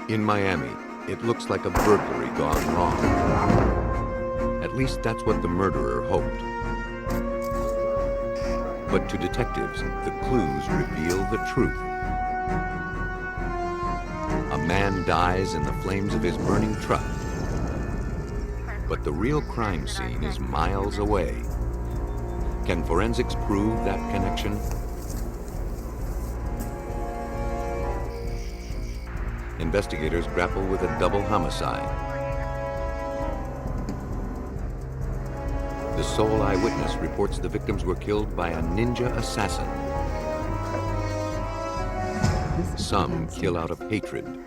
In Miami, it looks like a burglary gone wrong. At least that's what the murderer hoped. But to detectives, the clues reveal the truth. A man dies in the flames of his burning truck. But the real crime scene is miles away. Can forensics prove that connection? Investigators grapple with a double homicide. The sole eyewitness reports the victims were killed by a ninja assassin. Some kill out of hatred.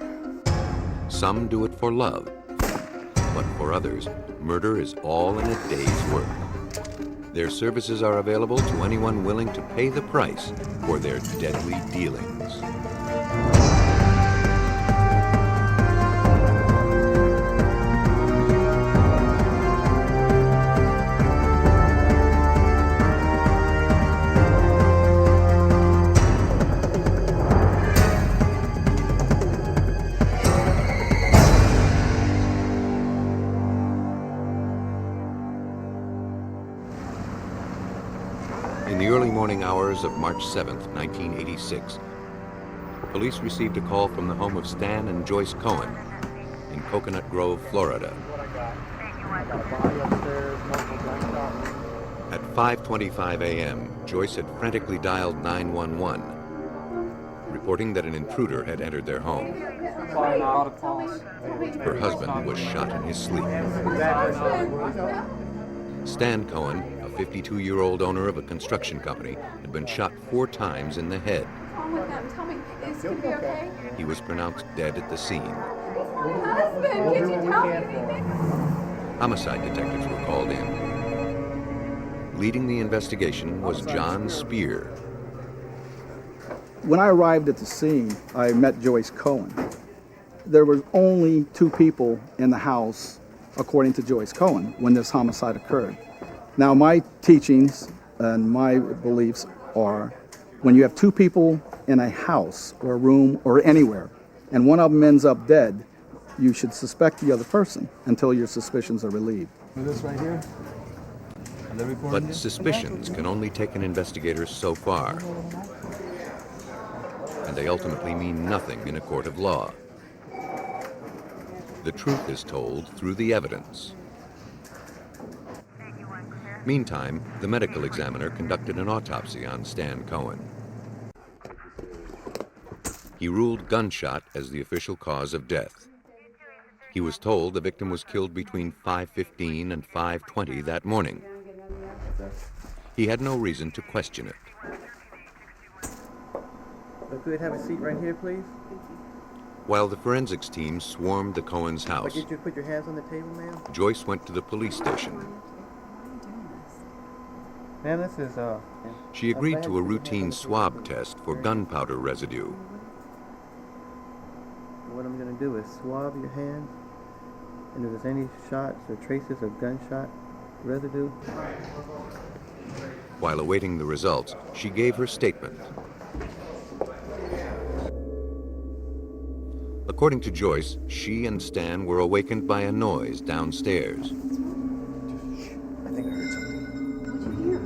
Some do it for love. But for others, murder is all in a day's work. Their services are available to anyone willing to pay the price for their deadly dealings. In the early morning hours of March 7th, 1986, police received a call from the home of Stan and Joyce Cohen in Coconut Grove, Florida. At 5:25 a.m., Joyce had frantically dialed 911, reporting that an intruder had entered their home. Her husband was shot in his sleep. Stan Cohen, a 52-year-old owner of a construction company, had been shot 4 times in the head. Tell me, is he gonna be okay? He was pronounced dead at the scene. My husband, can you tell me anything? Homicide detectives were called in. Leading the investigation was John Spear. When I arrived at the scene, I met Joyce Cohen. There were only 2 people in the house, according to Joyce Cohen, when this homicide occurred. Now, my teachings and my beliefs are when you have 2 people in a house or a room or anywhere, and one of them ends up dead, you should suspect the other person until your suspicions are relieved. This right here? But suspicions can only take an investigator so far, and they ultimately mean nothing in a court of law. The truth is told through the evidence. Meantime, the medical examiner conducted an autopsy on Stan Cohen. He ruled gunshot as the official cause of death. He was told the victim was killed between 5:15 and 5:20 that morning. He had no reason to question it. If we could have a seat right here, please. While the forensics team swarmed the Cohen's I house, get you to put your hands on the table, ma'am. Joyce went to the police station. Ma'am, this is She agreed to a routine swab test for gunpowder residue. What I'm going to do is swab your hand, and if there's any shots or traces of gunshot residue. While awaiting the results, she gave her statement. According to Joyce, she and Stan were awakened by a noise downstairs. I think I heard something. What'd you hear?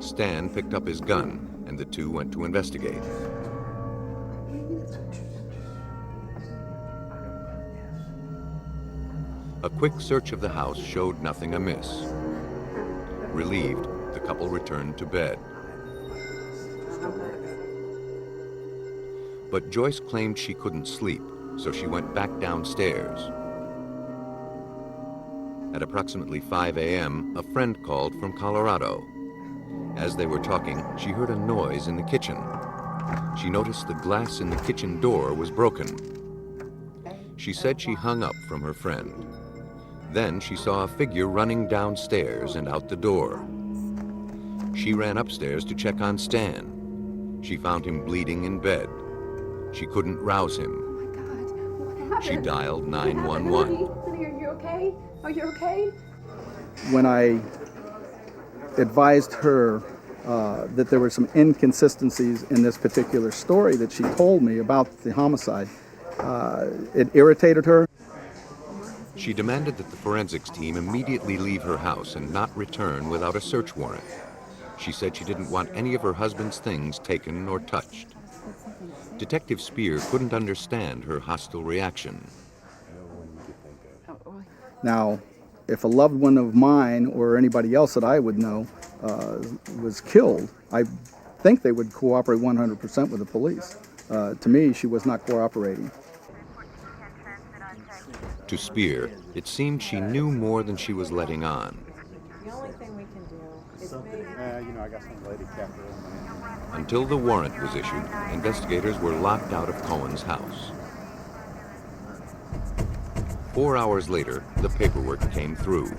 Stan picked up his gun, and the two went to investigate. A quick search of the house showed nothing amiss. Relieved, the couple returned to bed. But Joyce claimed she couldn't sleep, so she went back downstairs. At approximately 5 a.m., a friend called from Colorado. As they were talking, she heard a noise in the kitchen. She noticed the glass in the kitchen door was broken. She said she hung up from her friend. Then she saw a figure running downstairs and out the door. She ran upstairs to check on Stan. She found him bleeding in bed. She couldn't rouse him. Oh my God, what happened? She dialed What happened, 911. honey, are you okay? Are you okay? When I advised her that there were some inconsistencies in this particular story that she told me about the homicide, It irritated her. She demanded that the forensics team immediately leave her house and not return without a search warrant. She said she didn't want any of her husband's things taken or touched. Detective Spear couldn't understand her hostile reaction. Now, if a loved one of mine or anybody else that I would know was killed, I think they would cooperate 100% with the police. To me, she was not cooperating. To Spear, it seemed she knew more than she was letting on. The only thing we can do is maybe... I got some lady captain. Until the warrant was issued, investigators were locked out of Cohen's house. 4 hours later, the paperwork came through.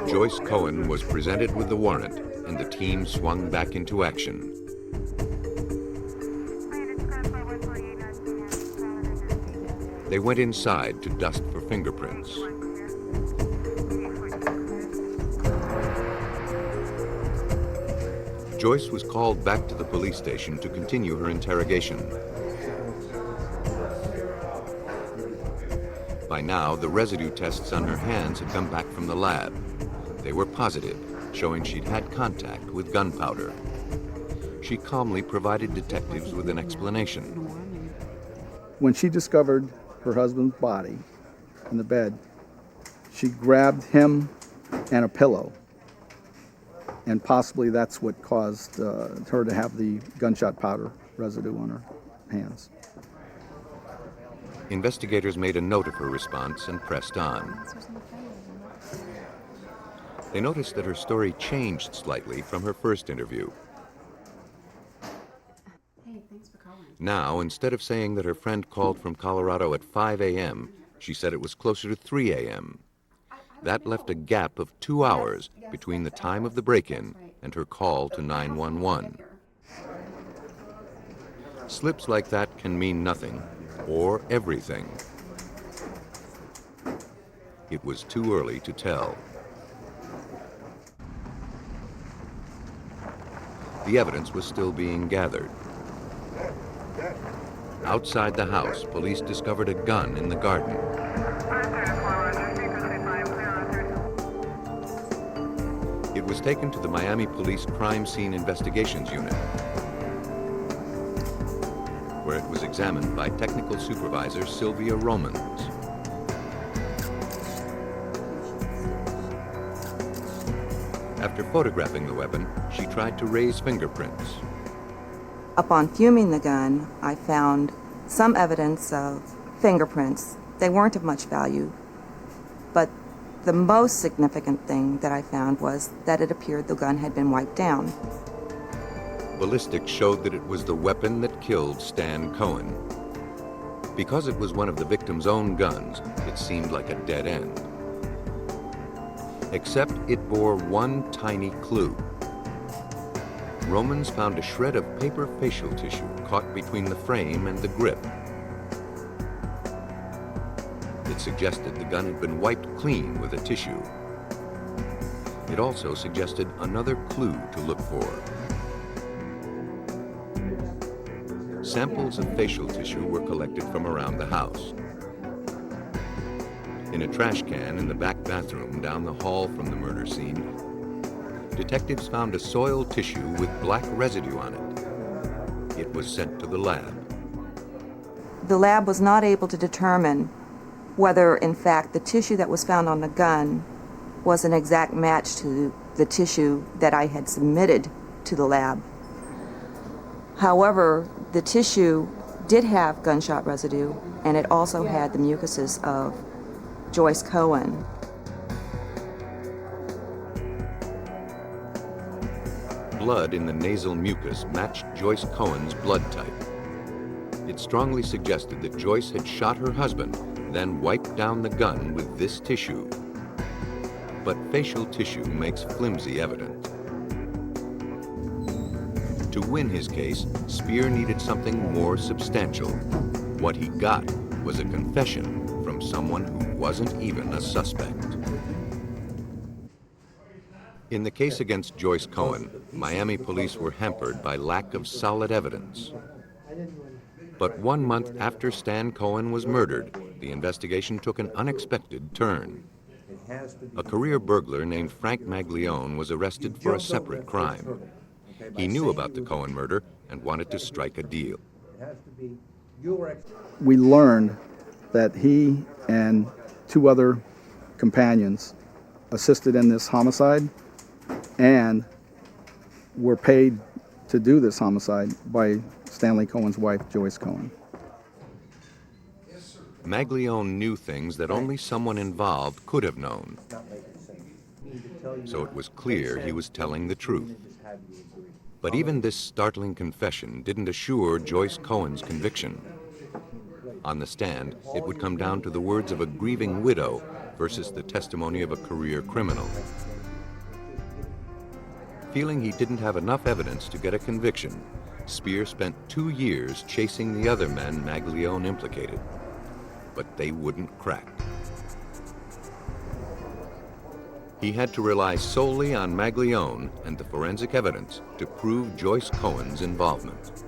Joyce Cohen was presented with the warrant, and the team swung back into action. They went inside to dust for fingerprints. Joyce was called back to the police station to continue her interrogation. By now, the residue tests on her hands had come back from the lab. They were positive, showing she'd had contact with gunpowder. She calmly provided detectives with an explanation. When she discovered her husband's body in the bed, she grabbed him and a pillow. And possibly that's what caused her to have the gunshot powder residue on her hands. Investigators made a note of her response and pressed on. They noticed that her story changed slightly from her first interview. Hey, thanks for calling. Now, instead of saying that her friend called from Colorado at 5 a.m., she said it was closer to 3 a.m. That left a gap of 2 hours between the time of the break-in and her call to 911. Slips like that can mean nothing, or everything. It was too early to tell. The evidence was still being gathered. Outside the house, police discovered a gun in the garden. It was taken to the Miami Police Crime Scene Investigations Unit, where it was examined by Technical Supervisor Sylvia Romans. After photographing the weapon, she tried to raise fingerprints. Upon fuming the gun, I found some evidence of fingerprints. They weren't of much value, but the most significant thing that I found was that it appeared the gun had been wiped down. Ballistics showed that it was the weapon that killed Stan Cohen. Because it was one of the victim's own guns, it seemed like a dead end. Except it bore one tiny clue. Romans found a shred of paper facial tissue caught between the frame and the grip. It suggested the gun had been wiped clean with a tissue. It also suggested another clue to look for. Samples of facial tissue were collected from around the house. In a trash can in the back bathroom down the hall from the murder scene, detectives found a soiled tissue with black residue on it. It was sent to the lab. The lab was not able to determine whether, in fact, the tissue that was found on the gun was an exact match to the tissue that I had submitted to the lab. However, the tissue did have gunshot residue, and it also had the mucuses of Joyce Cohen. Blood in the nasal mucus matched Joyce Cohen's blood type. It strongly suggested that Joyce had shot her husband, then wiped down the gun with this tissue. But facial tissue makes flimsy evidence. To win his case, Spear needed something more substantial. What he got was a confession from someone who wasn't even a suspect. In the case against Joyce Cohen, Miami police were hampered by lack of solid evidence. But 1 month after Stan Cohen was murdered, the investigation took an unexpected turn. A career burglar named Frank Maglione was arrested for a separate crime. He knew about the Cohen murder and wanted to strike a deal. We learned that he and 2 other companions assisted in this homicide and were paid to do this homicide by Stanley Cohen's wife, Joyce Cohen. Maglione knew things that only someone involved could have known. So it was clear he was telling the truth. But even this startling confession didn't assure Joyce Cohen's conviction. On the stand, it would come down to the words of a grieving widow versus the testimony of a career criminal. Feeling he didn't have enough evidence to get a conviction, Spear spent 2 years chasing the other men Maglione implicated. But they wouldn't crack. He had to rely solely on Maglione and the forensic evidence to prove Joyce Cohen's involvement.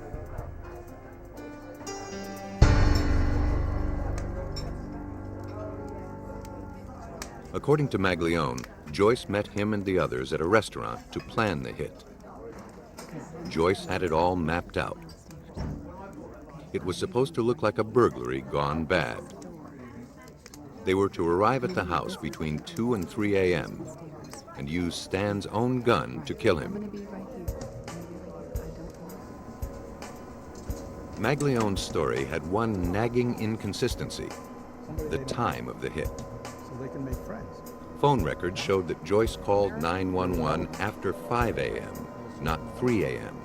According to Maglione, Joyce met him and the others at a restaurant to plan the hit. Joyce had it all mapped out. It was supposed to look like a burglary gone bad. They were to arrive at the house between 2 and 3 a.m. and use Stan's own gun to kill him. Maglione's story had one nagging inconsistency: the time of the hit. So they can make friends. Phone records showed that Joyce called 911 after 5 a.m., not 3 a.m.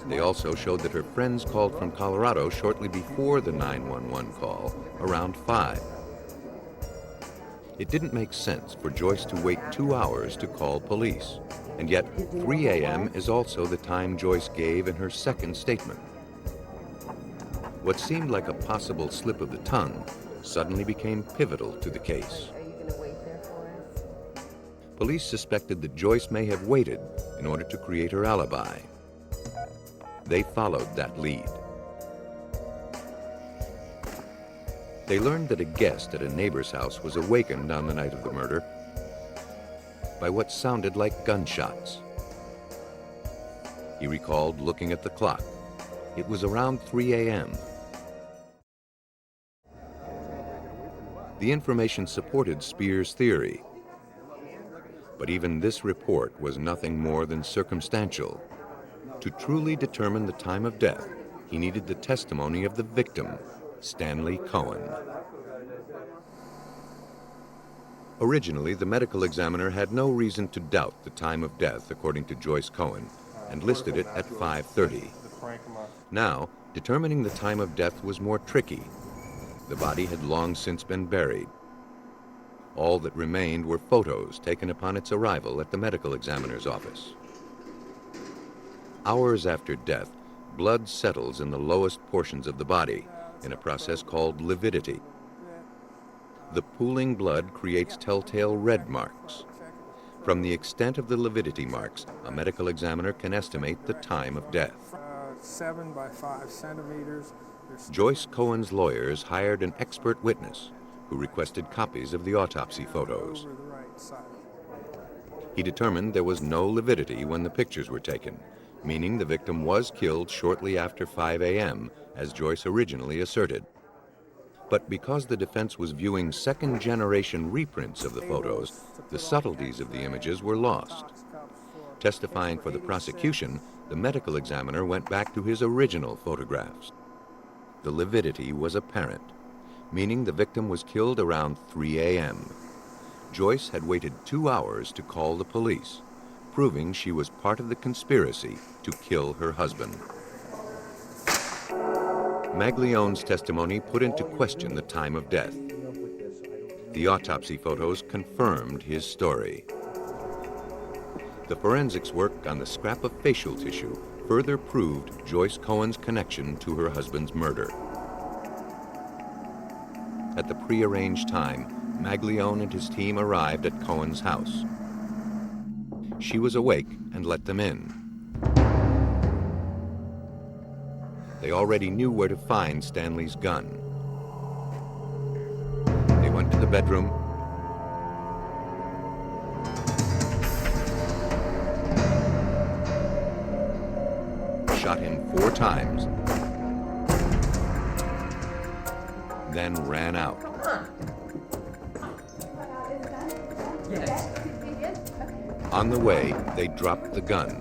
They also showed that her friends called from Colorado shortly before the 911 call, around 5. It didn't make sense for Joyce to wait 2 hours to call police, and yet 3 a.m. is also the time Joyce gave in her second statement. What seemed like a possible slip of the tongue suddenly became pivotal to the case. Police suspected that Joyce may have waited in order to create her alibi. They followed that lead. They learned that a guest at a neighbor's house was awakened on the night of the murder by what sounded like gunshots. He recalled looking at the clock. It was around 3 a.m. The information supported Spear's theory. But even this report was nothing more than circumstantial. To truly determine the time of death, he needed the testimony of the victim, Stanley Cohen. Originally, the medical examiner had no reason to doubt the time of death according to Joyce Cohen, and listed it at 5:30. Now, determining the time of death was more tricky. The body had long since been buried. All that remained were photos taken upon its arrival at the medical examiner's office. Hours after death, blood settles in the lowest portions of the body in a process called lividity. The pooling blood creates telltale red marks. From the extent of the lividity marks, a medical examiner can estimate the time of death. 7 by 5 centimeters. Joyce Cohen's lawyers hired an expert witness who requested copies of the autopsy photos. Over the right side. He determined there was no lividity when the pictures were taken, meaning the victim was killed shortly after 5 a.m., as Joyce originally asserted. But because the defense was viewing second-generation reprints of the photos, the subtleties of the images were lost. Testifying for the prosecution, the medical examiner went back to his original photographs. The lividity was apparent, meaning the victim was killed around 3 a.m. Joyce had waited 2 hours to call the police, proving she was part of the conspiracy to kill her husband. Maglione's testimony put into question the time of death. The autopsy photos confirmed his story. The forensics work on the scrap of facial tissue further proved Joyce Cohen's connection to her husband's murder. At the prearranged time, Maglione and his team arrived at Cohen's house. she was awake and let them in. They already knew where to find Stanley's gun. They went to the bedroom, shot him 4 times, then ran out. On the way, they dropped the gun.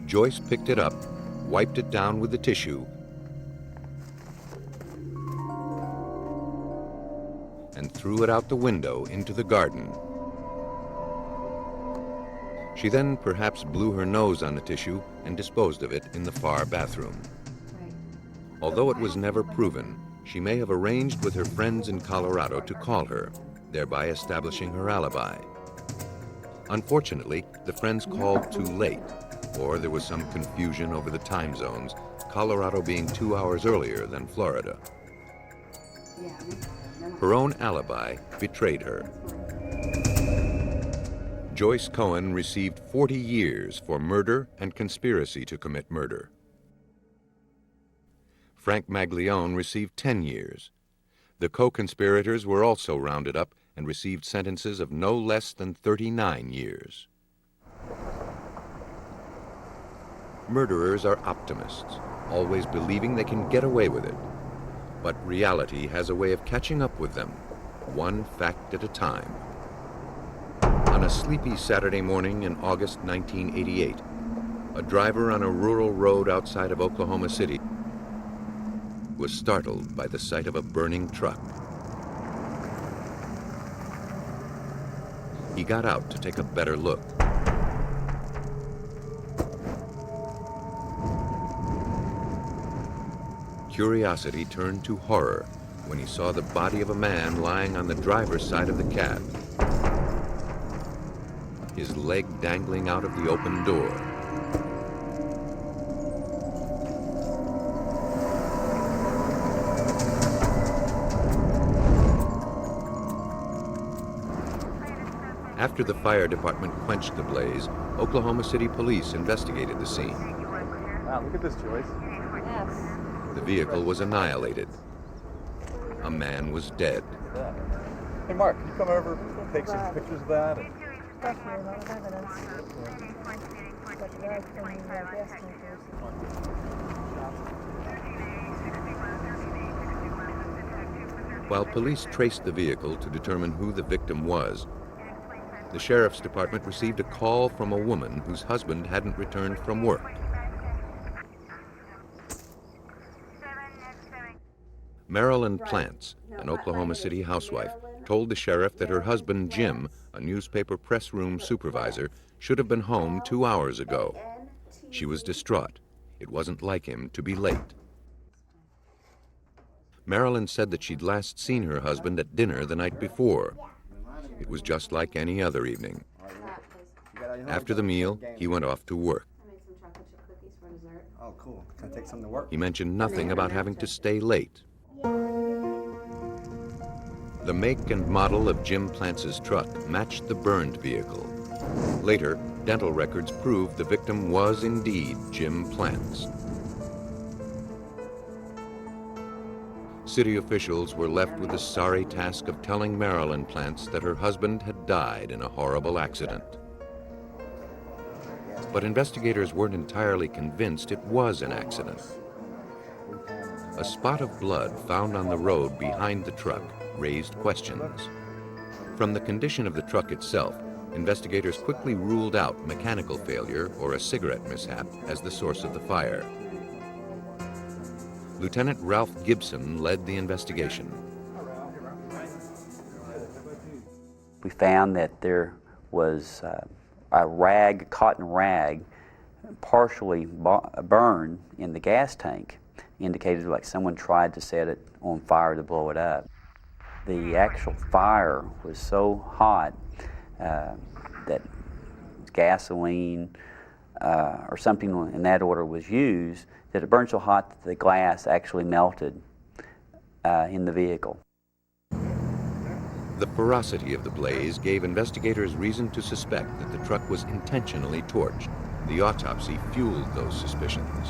Joyce picked it up, wiped it down with the tissue, and threw it out the window into the garden. She then perhaps blew her nose on the tissue and disposed of it in the far bathroom. Although it was never proven, she may have arranged with her friends in Colorado to call her, thereby establishing her alibi. Unfortunately, the friends called too late, or there was some confusion over the time zones, Colorado being 2 hours earlier than Florida. Her own alibi betrayed her. Joyce Cohen received 40 years for murder and conspiracy to commit murder. Frank Maglione received 10 years. The co-conspirators were also rounded up and received sentences of no less than 39 years. Murderers are optimists, always believing they can get away with it. But reality has a way of catching up with them, one fact at a time. On a sleepy Saturday morning in August 1988, a driver on a rural road outside of Oklahoma City was startled by the sight of a burning truck. He got out to take a better look. Curiosity turned to horror when he saw the body of a man lying on the driver's side of the cab, his leg dangling out of the open door. After the fire department quenched the blaze, Oklahoma City police investigated the scene. Wow, look at this, Joyce. Yes. The vehicle was annihilated. A man was dead. Hey, Mark, can you come over, take some pictures of that? Back here, a lot of evidence. But the guy from the gas tankers. While police traced the vehicle to determine who the victim was, the sheriff's department received a call from a woman whose husband hadn't returned from work. Marilyn Plants, an Oklahoma City housewife, told the sheriff that her husband Jim, a newspaper press room supervisor, should have been home 2 hours ago. She was distraught. It wasn't like him to be late. Marilyn said that she'd last seen her husband at dinner the night before. It was just like any other evening. After the meal, he went off to work. I made some chocolate chip cookies for dessert. Oh, cool. Can I take some to work? He mentioned nothing about having to stay late. The make and model of Jim Plantz's truck matched the burned vehicle. Later, dental records proved the victim was indeed Jim Plantz. City officials were left with the sorry task of telling Marilyn Plantz that her husband had died in a horrible accident. But investigators weren't entirely convinced it was an accident. A spot of blood found on the road behind the truck raised questions. From the condition of the truck itself, investigators quickly ruled out mechanical failure or a cigarette mishap as the source of the fire. Lieutenant Ralph Gibson led the investigation. We found that there was a rag, cotton rag, partially burned in the gas tank, indicated like someone tried to set it on fire to blow it up. The actual fire was so hot that gasoline or something in that order was used, that it burned so hot that the glass actually melted in the vehicle. The ferocity of the blaze gave investigators reason to suspect that the truck was intentionally torched. The autopsy fueled those suspicions.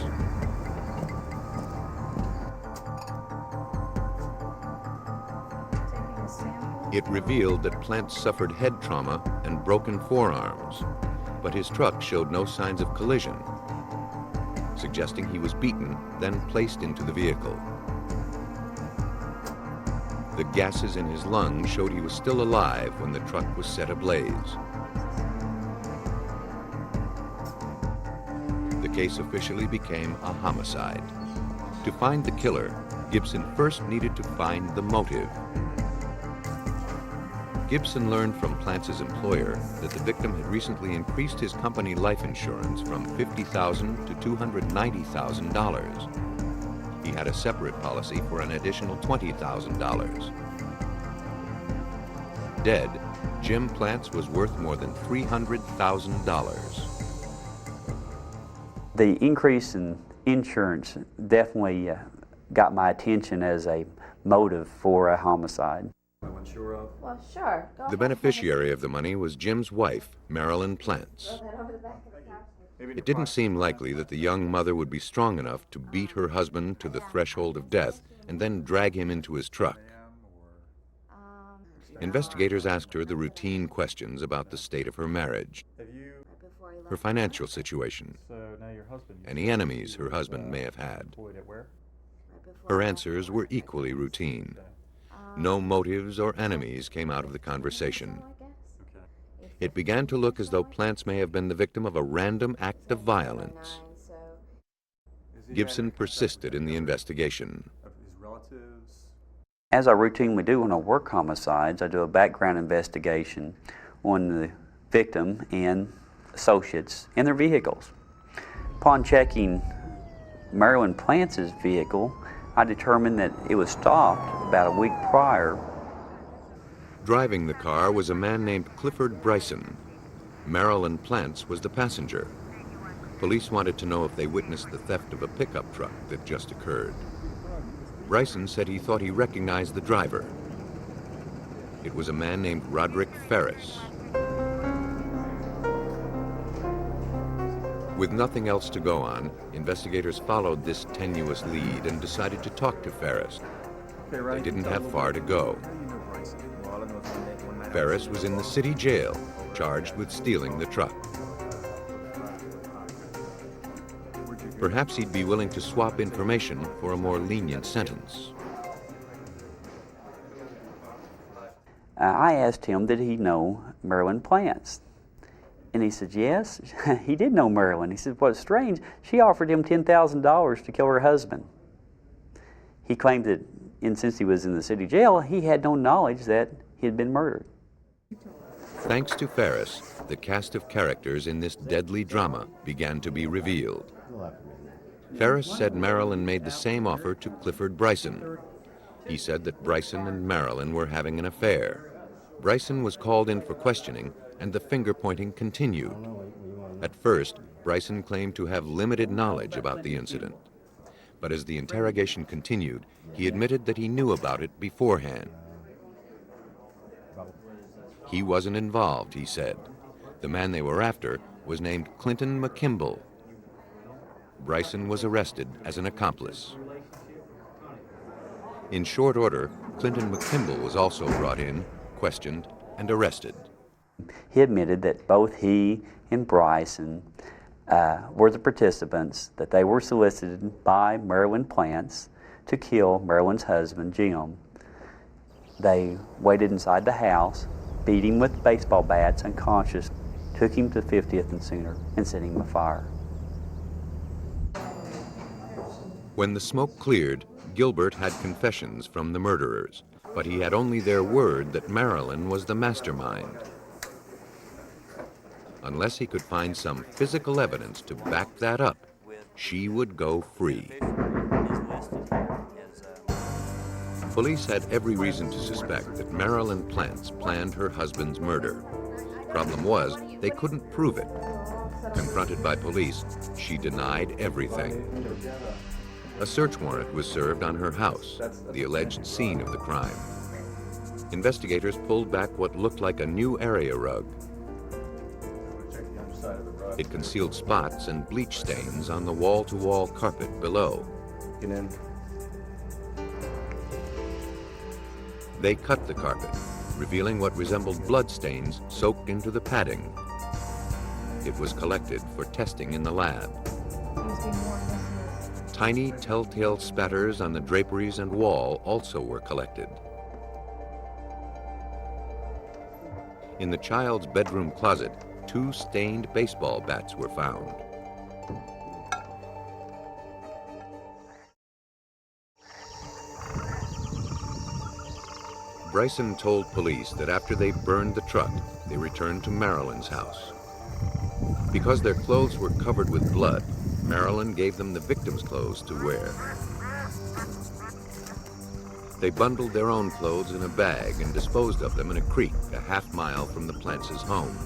It revealed that Plant suffered head trauma and broken forearms, but his truck showed no signs of collision, suggesting he was beaten, then placed into the vehicle. The gases in his lungs showed he was still alive when the truck was set ablaze. The case officially became a homicide. To find the killer, Gibson first needed to find the motive. Gibson learned from Plantz's employer that the victim had recently increased his company life insurance from $50,000 to $290,000. He had a separate policy for an additional $20,000. Dead, Jim Plantz was worth more than $300,000. The increase in insurance definitely got my attention as a motive for a homicide. Well, sure. Go The ahead. beneficiary of the money was Jim's wife, Marilyn Plantz. Go ahead over the back of the couch. It didn't seem likely that the young mother would be strong enough to beat her husband to the threshold of death and then drag him into his truck. Investigators asked her the routine questions about the state of her marriage, her financial situation, any enemies her husband may have had. Her answers were equally routine. No motives or enemies came out of the conversation. It began to look as though Plantz may have been the victim of a random act of violence. Gibson persisted in the investigation. As I routinely do when I work homicides, I do a background investigation on the victim and associates and their vehicles. Upon checking Marilyn Plantz's vehicle, I determined that it was stopped about a week prior. Driving the car was a man named Clifford Bryson. Marilyn Plantz was the passenger. Police wanted to know if they witnessed the theft of a pickup truck that just occurred. Bryson said he thought he recognized the driver. It was a man named Roderick Ferris. With nothing else to go on, investigators followed this tenuous lead and decided to talk to Ferris. They didn't have far to go. Ferris was in the city jail, charged with stealing the truck. Perhaps he'd be willing to swap information for a more lenient sentence. I asked him, did he know Marilyn Plantz? And he said, yes, he did know Marilyn. He said, what's strange, she offered him $10,000 to kill her husband. He claimed that, and since he was in the city jail, he had no knowledge that he had been murdered. Thanks to Ferris, the cast of characters in this deadly drama began to be revealed. Ferris said Marilyn made the same offer to Clifford Bryson. He said that Bryson and Marilyn were having an affair. Bryson was called in for questioning, and the finger-pointing continued. At first, Bryson claimed to have limited knowledge about the incident. But as the interrogation continued, he admitted that he knew about it beforehand. He wasn't involved, he said. The man they were after was named Clinton McKimball. Bryson was arrested as an accomplice. In short order, Clinton McKimball was also brought in, questioned, and arrested. He admitted that both he and Bryson were the participants, that they were solicited by Marilyn Plantz to kill Marilyn's husband, Jim. They waited inside the house, beat him with baseball bats unconscious, took him to 50th and Sooner, and set him afire. When the smoke cleared, Gilbert had confessions from the murderers, but he had only their word that Marilyn was the mastermind. Unless he could find some physical evidence to back that up, she would go free. Police had every reason to suspect that Marilyn Plantz planned her husband's murder. Problem was, they couldn't prove it. Confronted by police, she denied everything. A search warrant was served on her house, the alleged scene of the crime. Investigators pulled back what looked like a new area rug. Check the underside of the rug. It concealed spots and bleach stains on the wall-to-wall carpet below. Get in. They cut the carpet, revealing what resembled blood stains soaked into the padding. It was collected for testing in the lab. Tiny telltale spatters on the draperies and wall also were collected. In the child's bedroom closet, 2 stained baseball bats were found. Bryson told police that after they burned the truck, they returned to Marilyn's house. Because their clothes were covered with blood, Marilyn gave them the victim's clothes to wear. They bundled their own clothes in a bag and disposed of them in a creek a half-mile from the Plantz's home.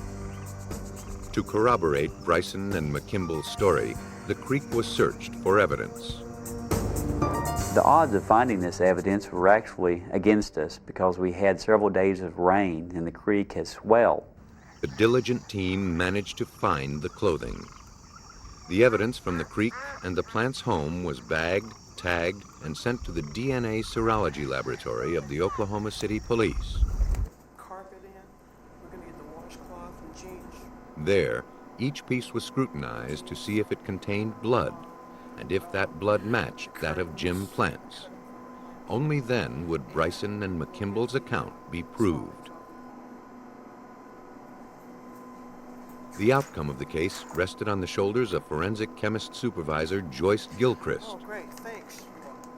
To corroborate Bryson and McKimball's story, the creek was searched for evidence. The odds of finding this evidence were actually against us because we had several days of rain and the creek had swelled. The diligent team managed to find the clothing. The evidence from the creek and the Plantz's home was bagged, tagged, and sent to the DNA serology laboratory of the Oklahoma City Police. Carpet in. We're going to get the washcloth and jeans. There, each piece was scrutinized to see if it contained blood, and if that blood matched that of Jim Plantz. Only then would Bryson and McKimball's account be proved. The outcome of the case rested on the shoulders of forensic chemist supervisor Joyce Gilchrist. Oh, great, thanks.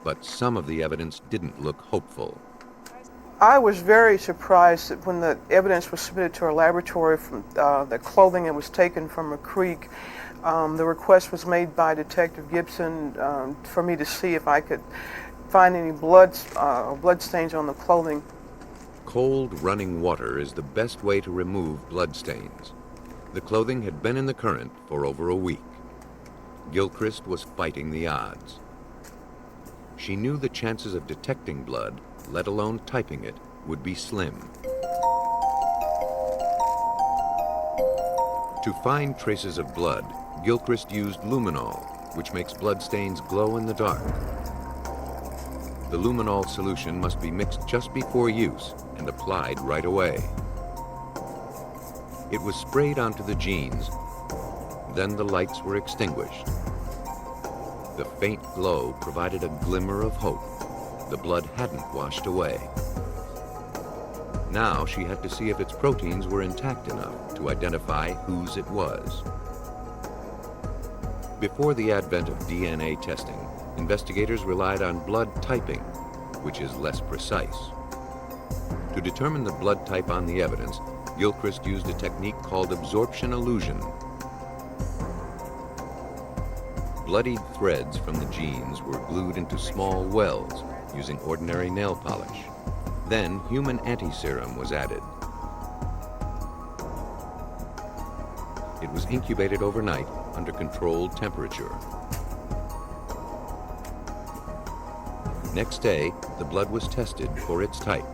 But some of the evidence didn't look hopeful. I was very surprised that when the evidence was submitted to our laboratory from the clothing that was taken from a creek, the request was made by Detective Gibson for me to see if I could find any blood stains on the clothing. Cold running water is the best way to remove blood stains. The clothing had been in the current for over a week. Gilchrist was fighting the odds. She knew the chances of detecting blood, let alone typing it, would be slim. To find traces of blood, Gilchrist used luminol, which makes blood stains glow in the dark. The luminol solution must be mixed just before use and applied right away. It was sprayed onto the jeans. Then the lights were extinguished. The faint glow provided a glimmer of hope. The blood hadn't washed away. Now she had to see if its proteins were intact enough to identify whose it was. Before the advent of DNA testing, investigators relied on blood typing, which is less precise. To determine the blood type on the evidence, Gilchrist used a technique called absorption illusion. Bloodied threads from the jeans were glued into small wells using ordinary nail polish. Then human anti-serum was added. It was incubated overnight under controlled temperature. Next day, the blood was tested for its type,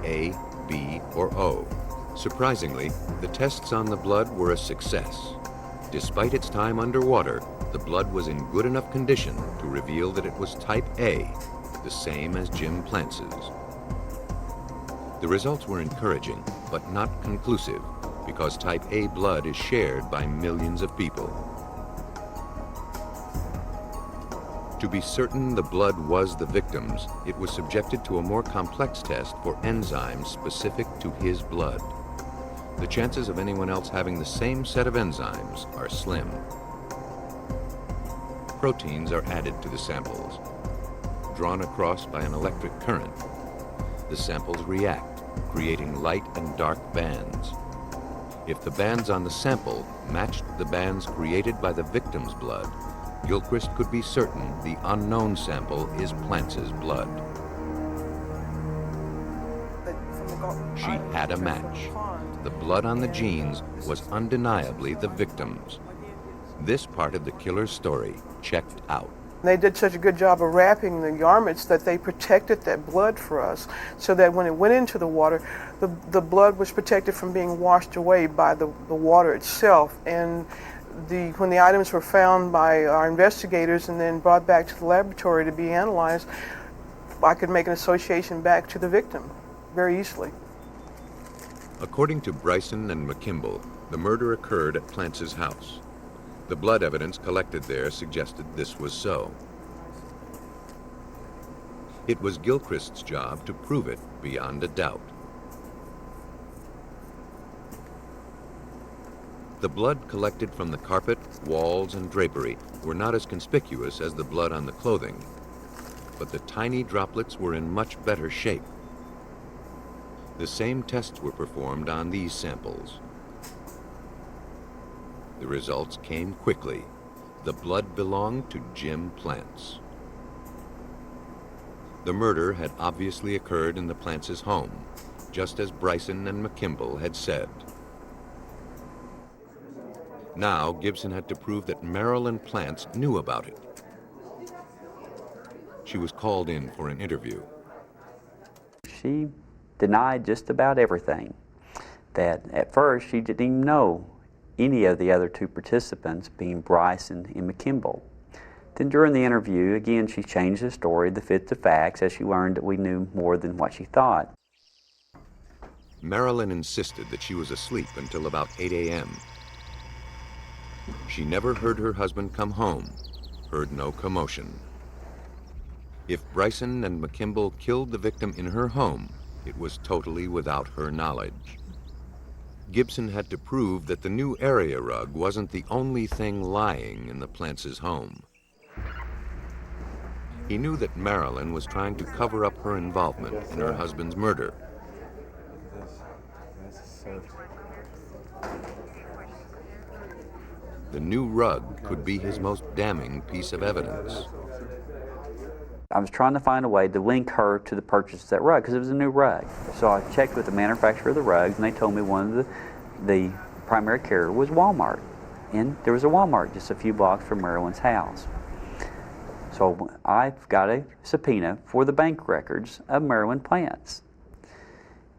A, B, or O. Surprisingly, the tests on the blood were a success. Despite its time underwater, the blood was in good enough condition to reveal that it was type A, the same as Jim Plantz's. The results were encouraging, but not conclusive, because type A blood is shared by millions of people. To be certain the blood was the victim's, it was subjected to a more complex test for enzymes specific to his blood. The chances of anyone else having the same set of enzymes are slim. Proteins are added to the samples. Drawn across by an electric current, the samples react, creating light and dark bands. If the bands on the sample matched the bands created by the victim's blood, Gilchrist could be certain the unknown sample is Plantz's blood. She had a match. The blood on the jeans was undeniably the victim's. This part of the killer's story checked out. They did such a good job of wrapping the garments that they protected that blood for us, so that when it went into the water, the blood was protected from being washed away by the water itself. And when the items were found by our investigators and then brought back to the laboratory to be analyzed, I could make an association back to the victim very easily. According to Bryson and McKimble, the murder occurred at Plantz's house. The blood evidence collected there suggested this was so. It was Gilchrist's job to prove it beyond a doubt. The blood collected from the carpet, walls, and drapery were not as conspicuous as the blood on the clothing, but the tiny droplets were in much better shape. The same tests were performed on these samples. The results came quickly. The blood belonged to Jim Plantz. The murder had obviously occurred in the Plantz's home, just as Bryson and McKimble had said. Now, Gibson had to prove that Marilyn Plantz knew about it. She was called in for an interview. She denied just about everything. That at first she didn't even know any of the other two participants, being Bryson and McKimble. Then during the interview, again, she changed the story to fit the facts as she learned that we knew more than what she thought. Marilyn insisted that she was asleep until about 8 a.m. She never heard her husband come home, heard no commotion. If Bryson and McKimble killed the victim in her home, it was totally without her knowledge. Gibson had to prove that the new area rug wasn't the only thing lying in the Plantz's home. He knew that Marilyn was trying to cover up her involvement in her husband's murder. The new rug could be his most damning piece of evidence. I was trying to find a way to link her to the purchase of that rug because it was a new rug. So I checked with the manufacturer of the rugs, and they told me one of the primary carrier was Walmart. And there was a Walmart just a few blocks from Marilyn's house. So I got a subpoena for the bank records of Marilyn Plantz.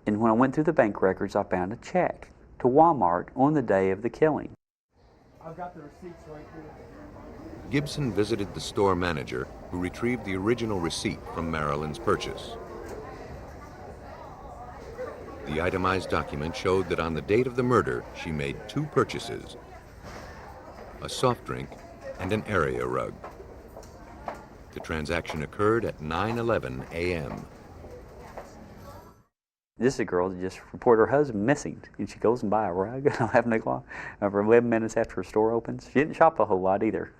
And when I went through the bank records, I found a check to Walmart on the day of the killing. I've got the receipts right here. Gibson visited the store manager, who retrieved the original receipt from Marilyn's purchase. The itemized document showed that on the date of the murder, she made two purchases: a soft drink and an area rug. The transaction occurred at 9:11 a.m. This is a girl that just reported her husband missing, and she goes and buys a rug at 11 o'clock, over 11 minutes after her store opens. She didn't shop a whole lot either.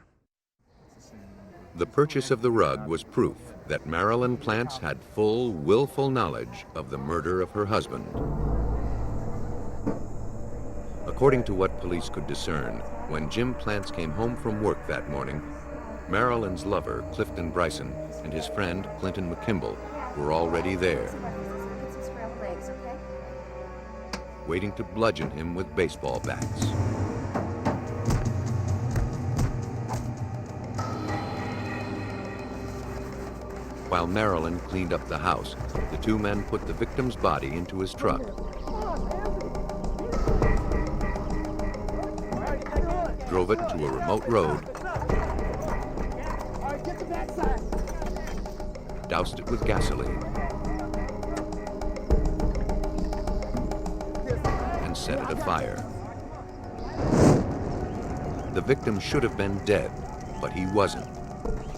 The purchase of the rug was proof that Marilyn Plantz had full, willful knowledge of the murder of her husband. According to what police could discern, when Jim Plantz came home from work that morning, Marilyn's lover, Clifton Bryson, and his friend, Clinton McKimble, were already there, waiting to bludgeon him with baseball bats. While Marilyn cleaned up the house, the two men put the victim's body into his truck. Drove it to a remote road, doused it with gasoline, and set it afire. The victim should have been dead, but he wasn't.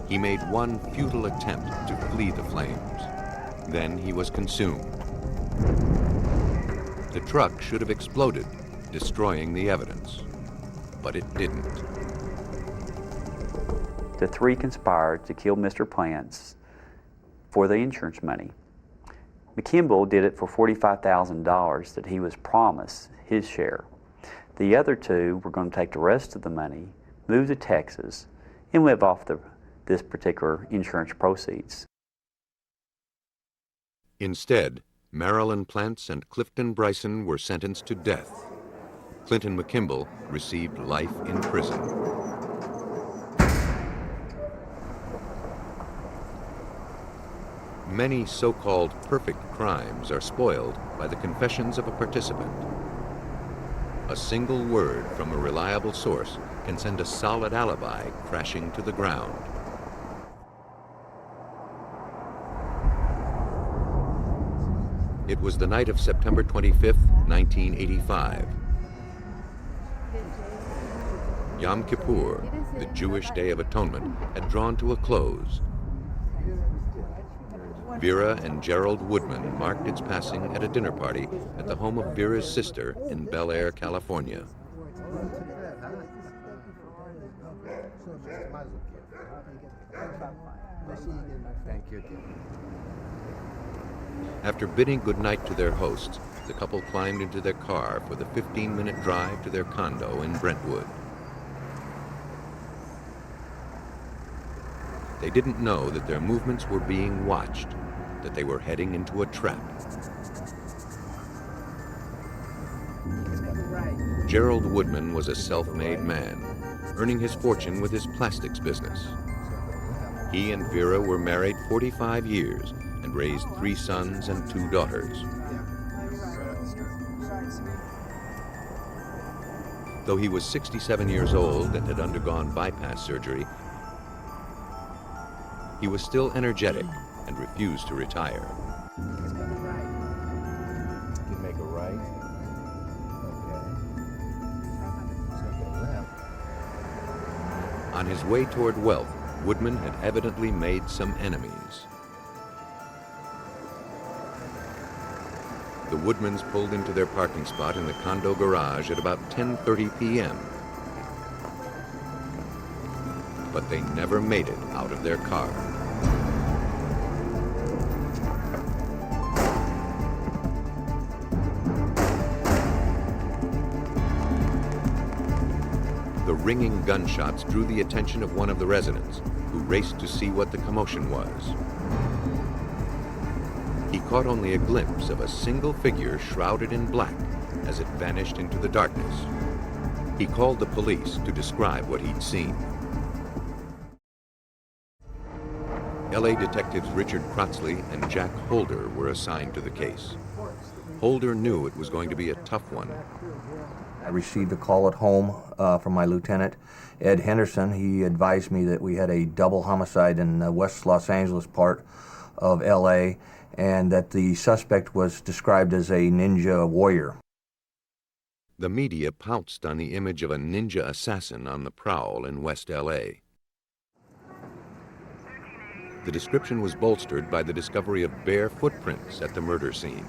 He made one futile attempt to flee the flames. Then he was consumed. The truck should have exploded, destroying the evidence, but it didn't. The three conspired to kill Mr. Plantz for the insurance money. McKimble did it for $45,000 that he was promised his share. The other two were going to take the rest of the money, move to Texas, and live off this particular insurance proceeds. Instead, Marilyn Plantz and Clifton Bryson were sentenced to death. Clinton McKimble received life in prison. Many so-called perfect crimes are spoiled by the confessions of a participant. A single word from a reliable source can send a solid alibi crashing to the ground. It was the night of September 25th, 1985. Yom Kippur, the Jewish Day of Atonement, had drawn to a close. Vera and Gerald Woodman marked its passing at a dinner party at the home of Vera's sister in Bel Air, California. Thank you. After bidding goodnight to their hosts, the couple climbed into their car for the 15-minute drive to their condo in Brentwood. They didn't know that their movements were being watched, that they were heading into a trap. Gerald Woodman was a self-made man, earning his fortune with his plastics business. He and Vera were married 45 years and raised 3 sons and 2 daughters. Though he was 67 years old and had undergone bypass surgery, he was still energetic and refused to retire. You make a right. Okay. Take a left. On his way toward wealth, Woodman had evidently made some enemies. The Woodmans pulled into their parking spot in the condo garage at about 10:30 p.m. But they never made it out of their car. The ringing gunshots drew the attention of one of the residents, who raced to see what the commotion was. He caught only a glimpse of a single figure shrouded in black as it vanished into the darkness. He called the police to describe what he'd seen. LA detectives Richard Crotzley and Jack Holder were assigned to the case. Holder knew it was going to be a tough one. I received a call at home from my lieutenant, Ed Henderson. He advised me that we had a double homicide in the West Los Angeles part of LA, and that the suspect was described as a ninja warrior. The media pounced on the image of a ninja assassin on the prowl in West LA. The description was bolstered by the discovery of bare footprints at the murder scene.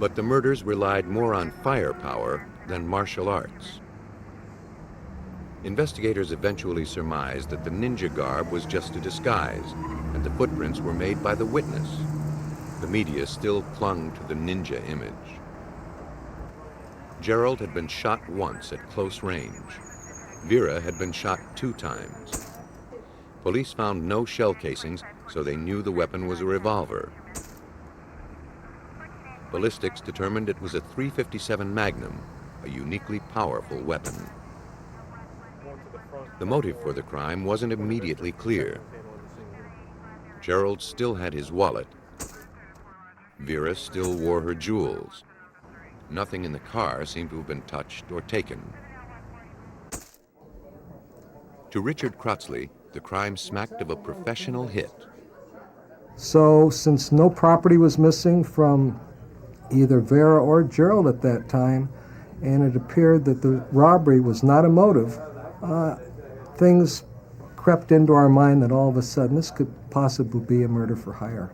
But the murders relied more on firepower than martial arts. Investigators eventually surmised that the ninja garb was just a disguise, and the footprints were made by the witness. The media still clung to the ninja image. Gerald had been shot once at close range. Vera had been shot 2 times. Police found no shell casings, so they knew the weapon was a revolver. Ballistics determined it was a .357 Magnum, a uniquely powerful weapon. The motive for the crime wasn't immediately clear. Gerald still had his wallet. Vera still wore her jewels. Nothing in the car seemed to have been touched or taken. To Richard Crotzley, the crime smacked of a professional hit. So, since no property was missing from either Vera or Gerald at that time, and it appeared that the robbery was not a motive, things crept into our mind that all of a sudden this could possibly be a murder for hire.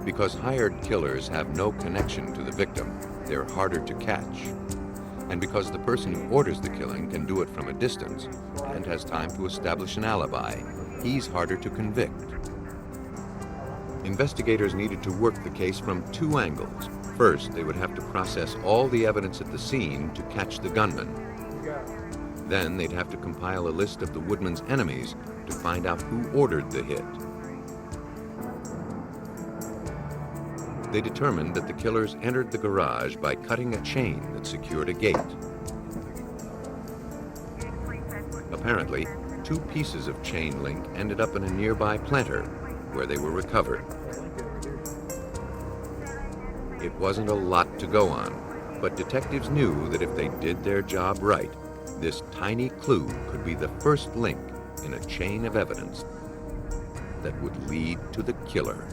Because hired killers have no connection to the victim, they're harder to catch. And because the person who orders the killing can do it from a distance and has time to establish an alibi, he's harder to convict. Investigators needed to work the case from 2 angles. First, they would have to process all the evidence at the scene to catch the gunman. Then they'd have to compile a list of the Woodman's enemies to find out who ordered the hit. They determined that the killers entered the garage by cutting a chain that secured a gate. Apparently, 2 pieces of chain link ended up in a nearby planter, where they were recovered. It wasn't a lot to go on, but detectives knew that if they did their job right, this tiny clue could be the first link in a chain of evidence that would lead to the killer.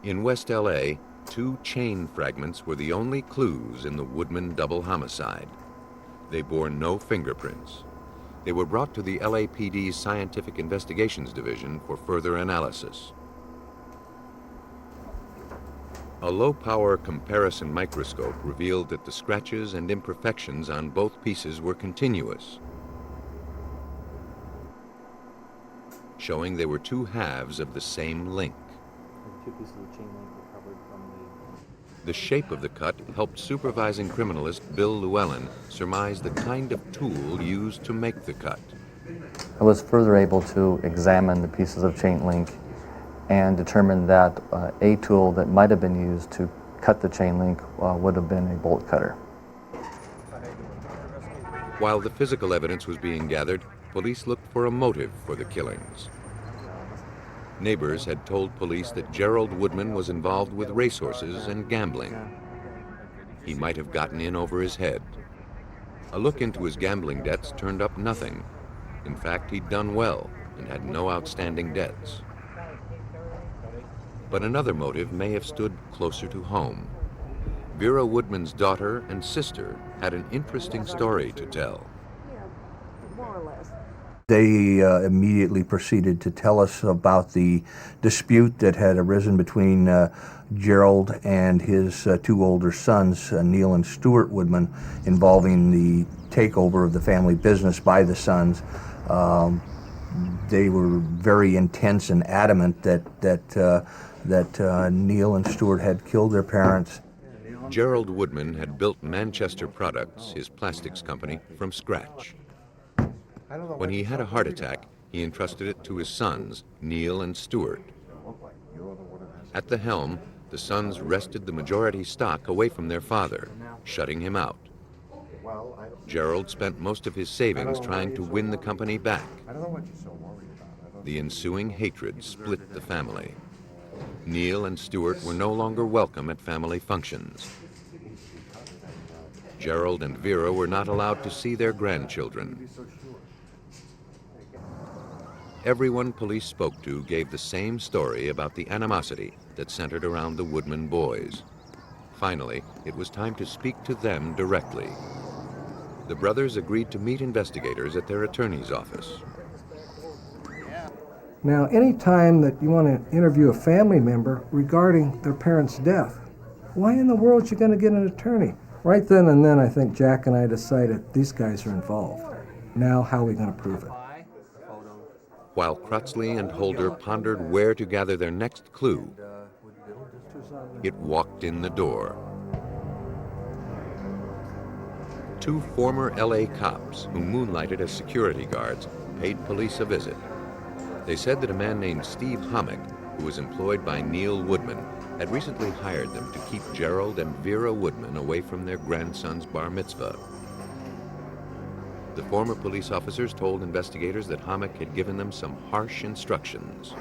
In West LA, 2 chain fragments were the only clues in the Woodman double homicide. They bore no fingerprints. They were brought to the LAPD's Scientific Investigations Division for further analysis. A low-power comparison microscope revealed that the scratches and imperfections on both pieces were continuous, showing they were 2 halves of the same link. The 2 pieces of chain link recovered from The shape of the cut helped supervising criminalist Bill Llewellyn surmise the kind of tool used to make the cut. I was further able to examine the pieces of chain link and determine that a tool that might have been used to cut the chain link would have been a bolt cutter. While the physical evidence was being gathered, police looked for a motive for the killings. Neighbors had told police that Gerald Woodman was involved with racehorses and gambling. He might have gotten in over his head. A look into his gambling debts turned up nothing. In fact, he'd done well and had no outstanding debts. But another motive may have stood closer to home. Vera Woodman's daughter and sister had an interesting story to tell. They immediately proceeded to tell us about the dispute that had arisen between Gerald and his 2 older sons, Neil and Stuart Woodman, involving the takeover of the family business by the sons. They were very intense and adamant that Neil and Stuart had killed their parents. Gerald Woodman had built Manchester Products, his plastics company, from scratch. When he had a heart attack, he entrusted it to his sons, Neil and Stuart. At the helm, the sons wrested the majority stock away from their father, shutting him out. Gerald spent most of his savings trying to win the company back. The ensuing hatred split the family. Neil and Stuart were no longer welcome at family functions. Gerald and Vera were not allowed to see their grandchildren. Everyone police spoke to gave the same story about the animosity that centered around the Woodman boys. Finally, it was time to speak to them directly. The brothers agreed to meet investigators at their attorney's office. Now, any time that you want to interview a family member regarding their parents' death, why in the world are you going to get an attorney? Right then and then, I think Jack and I decided these guys are involved. Now, how are we going to prove it? While Crotsley and Holder pondered where to gather their next clue, it walked in the door. 2 former LA cops who moonlighted as security guards paid police a visit. They said that a man named Steve Hommick, who was employed by Neil Woodman, had recently hired them to keep Gerald and Vera Woodman away from their grandson's bar mitzvah. The former police officers told investigators that Hommick had given them some harsh instructions.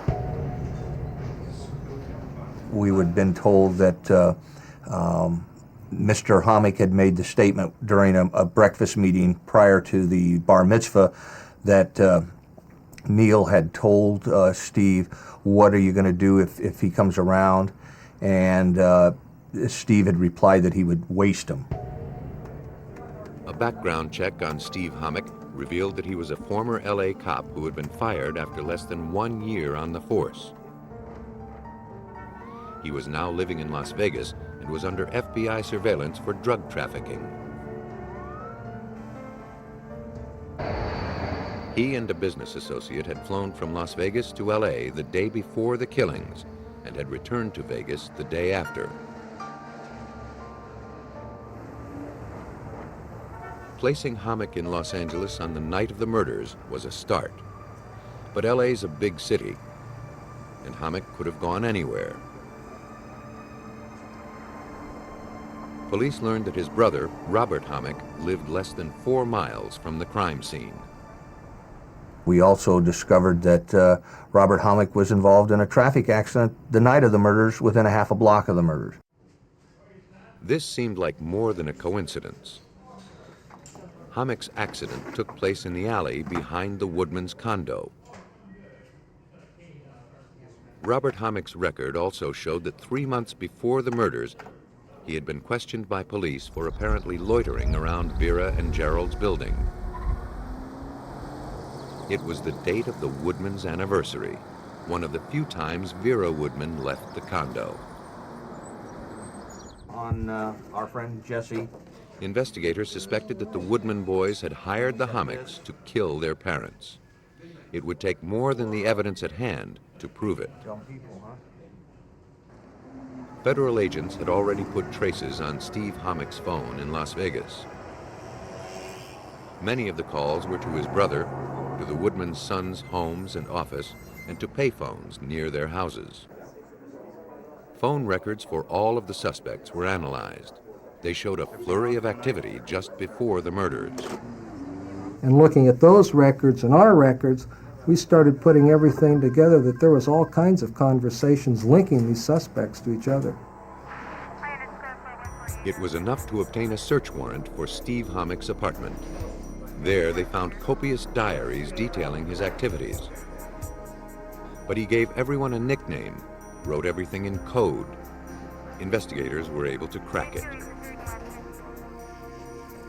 We had been told that Mr. Hommick had made the statement during a breakfast meeting prior to the bar mitzvah that Neil had told Steve, "What are you going to do if he comes around?" And Steve had replied that he would waste him. A background check on Steve Hommick revealed that he was a former LA cop who had been fired after less than 1 year on the force. He was now living in Las Vegas and was under FBI surveillance for drug trafficking. He and a business associate had flown from Las Vegas to LA the day before the killings and had returned to Vegas the day after. Placing Hommick in Los Angeles on the night of the murders was a start. But LA's a big city, and Hommick could have gone anywhere. Police learned that his brother, Robert Hommick, lived less than 4 miles from the crime scene. We also discovered that Robert Hommick was involved in a traffic accident the night of the murders within a half a block of the murders. This seemed like more than a coincidence. Hommick's accident took place in the alley behind the Woodman's condo. Robert Hommick's record also showed that 3 months before the murders, he had been questioned by police for apparently loitering around Vera and Gerald's building. It was the date of the Woodman's anniversary, one of the few times Vera Woodman left the condo. On our friend Jesse. Investigators suspected that the Woodman boys had hired the Hommicks to kill their parents. It would take more than the evidence at hand to prove it. Federal agents had already put traces on Steve Hommick's phone in Las Vegas. Many of the calls were to his brother, to the Woodman's sons' homes and office, and to payphones near their houses. Phone records for all of the suspects were analyzed. They showed a flurry of activity just before the murders. And looking at those records and our records, we started putting everything together that there was all kinds of conversations linking these suspects to each other. It was enough to obtain a search warrant for Steve Hommick's apartment. There they found copious diaries detailing his activities. But he gave everyone a nickname, wrote everything in code. Investigators were able to crack it.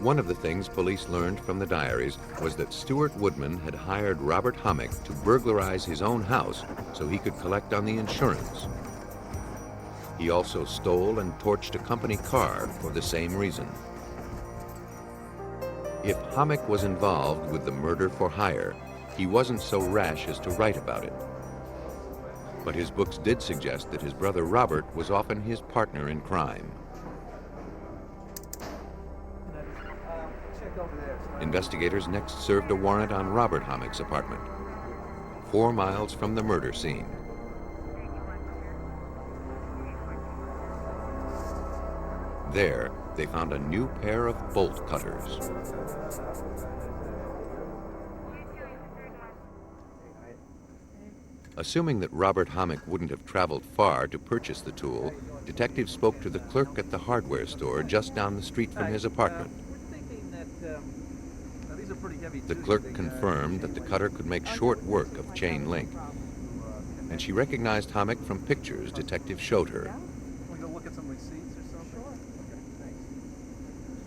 One of the things police learned from the diaries was that Stuart Woodman had hired Robert Hommick to burglarize his own house so he could collect on the insurance. He also stole and torched a company car for the same reason. If Hommick was involved with the murder for hire, he wasn't so rash as to write about it. But his books did suggest that his brother Robert was often his partner in crime. Investigators next served a warrant on Robert Hommick's apartment, 4 miles from the murder scene. There, they found a new pair of bolt cutters. Assuming that Robert Hommick wouldn't have traveled far to purchase the tool, detectives spoke to the clerk at the hardware store just down the street from his apartment. The clerk confirmed that the cutter could make short work of chain link, and she recognized Hommick from pictures detectives showed her.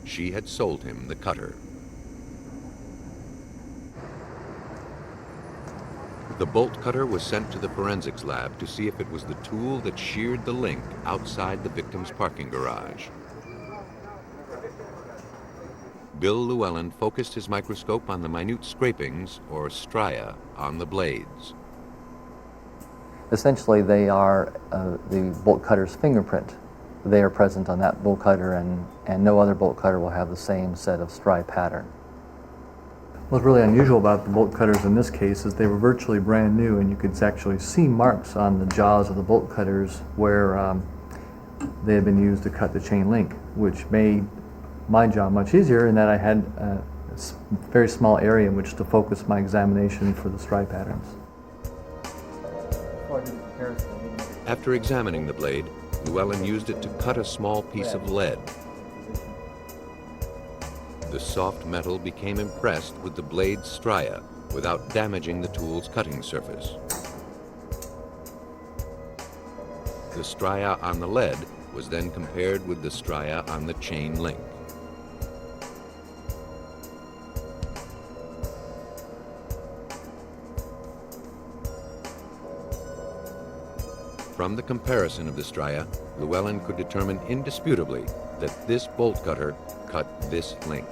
She had sold him the cutter. The bolt cutter was sent to the forensics lab to see if it was the tool that sheared the link outside the victim's parking garage. Bill Llewellyn focused his microscope on the minute scrapings, or stria, on the blades. Essentially, they are the bolt cutter's fingerprint. They are present on that bolt cutter, and no other bolt cutter will have the same set of stri pattern. What's really unusual about the bolt cutters in this case is they were virtually brand new, and you could actually see marks on the jaws of the bolt cutters where they had been used to cut the chain link, which made my job much easier in that I had a very small area in which to focus my examination for the stri patterns. After examining the blade, Llewellyn used it to cut a small piece of lead. The soft metal became impressed with the blade's stria without damaging the tool's cutting surface. The stria on the lead was then compared with the stria on the chain link. From the comparison of the stria, Llewellyn could determine indisputably that this bolt cutter cut this link.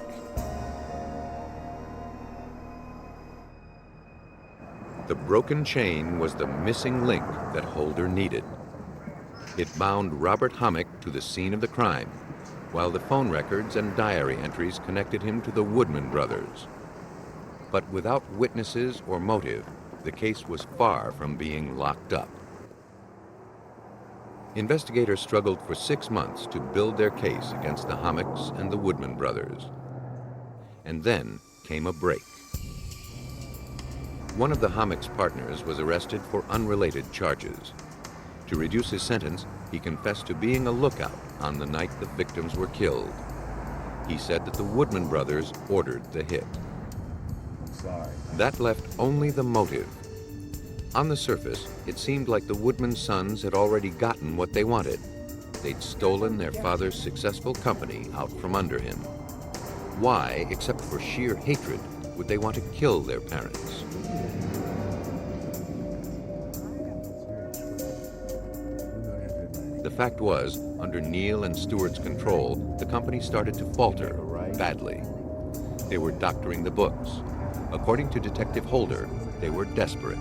The broken chain was the missing link that Holder needed. It bound Robert Hommick to the scene of the crime, while the phone records and diary entries connected him to the Woodman brothers. But without witnesses or motive, the case was far from being locked up. Investigators struggled for 6 months to build their case against the Hommicks and the Woodman brothers. And then came a break. One of the Homic's partners was arrested for unrelated charges. To reduce his sentence, he confessed to being a lookout on the night the victims were killed. He said that the Woodman brothers ordered the hit. Sorry. That left only the motive. On the surface, it seemed like the Woodman sons had already gotten what they wanted. They'd stolen their father's successful company out from under him. Why, except for sheer hatred, would they want to kill their parents? The fact was, under Neal and Stewart's control, the company started to falter badly. They were doctoring the books. According to Detective Holder, they were desperate.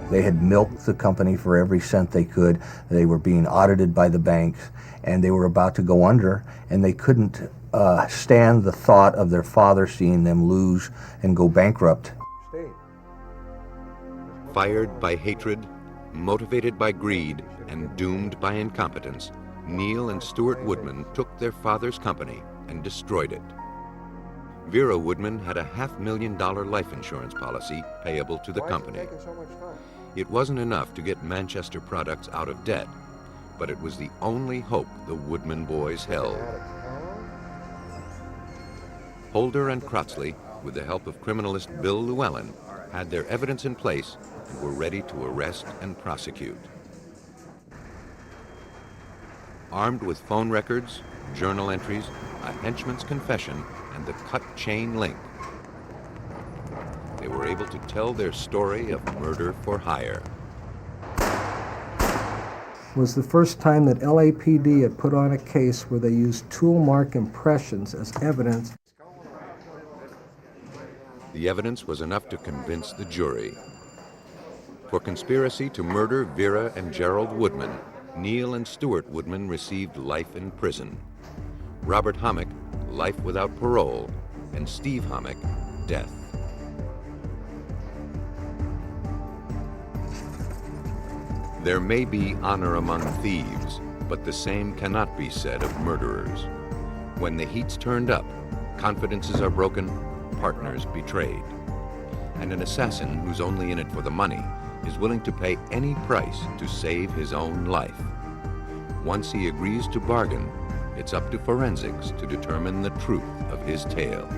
They had milked the company for every cent they could. They were being audited by the banks, and they were about to go under, and they couldn't stand the thought of their father seeing them lose and go bankrupt. Fired by hatred, motivated by greed, and doomed by incompetence, Neal and Stewart Woodman took their father's company and destroyed it. Vera Woodman had a $500,000 life insurance policy payable to the company. It wasn't enough to get Manchester Products out of debt, but it was the only hope the Woodman boys held. Holder and Crotsley, with the help of criminalist Bill Llewellyn, had their evidence in place and were ready to arrest and prosecute. Armed with phone records, journal entries, a henchman's confession, and the cut chain link, they were able to tell their story of murder for hire. Was the first time that LAPD had put on a case where they used tool mark impressions as evidence. The evidence was enough to convince the jury. For conspiracy to murder Vera and Gerald Woodman, Neal and Stewart Woodman received life in prison. Robert Hommick, life without parole, and Steve Hommick, death. There may be honor among thieves, but the same cannot be said of murderers. When the heat's turned up, confidences are broken, partners betrayed. And an assassin who's only in it for the money is willing to pay any price to save his own life. Once he agrees to bargain, it's up to forensics to determine the truth of his tale.